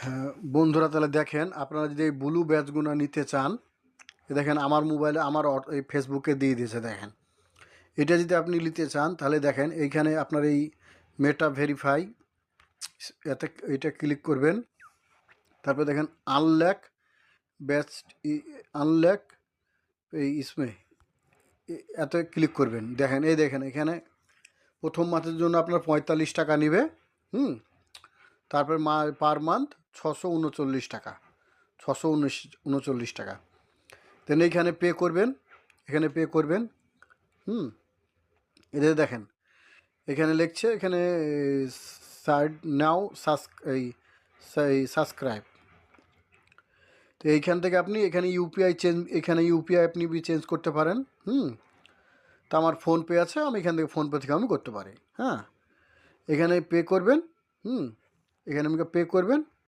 হ্যাঁ, বন্ধুরা তাহলে দেখেন আপনারা যদি এই ব্লু ব্যাচগুলো নিতে চান, দেখেন আমার মোবাইলে আমার এই ফেসবুকে দিয়ে দিয়েছে দেখেন। এটা যদি আপনি নিতে চান তাহলে দেখেন এইখানে আপনার এই মেটা ভেরিফাই এতে এটা ক্লিক করবেন। তারপরে দেখেন আনলক ব্যাচ আনলক এই ইসমে এতে ক্লিক করবেন। দেখেন এই দেখেন এখানে প্রথম মাসের জন্য আপনার 45 টাকা নেবে। হুম, তারপর পার মান্থ 639 টাকা, 639 টাকা। দেন এইখানে পে করবেন, এখানে পে করবেন। হুম, এটা দেখেন এখানে লিখছে এখানে সাইড নাও এই সাবস্ক্রাইব। তো এইখান থেকে আপনি এখানে ইউপিআই আপনি চেঞ্জ করতে পারেন। হুম, তা আমার ফোনপে আছে, আমি এখান থেকে ফোনপে থেকে আমি করতে পারি। হ্যাঁ, এখানে পে করবেন। হুম, এখানে আমাকে পে করবেন।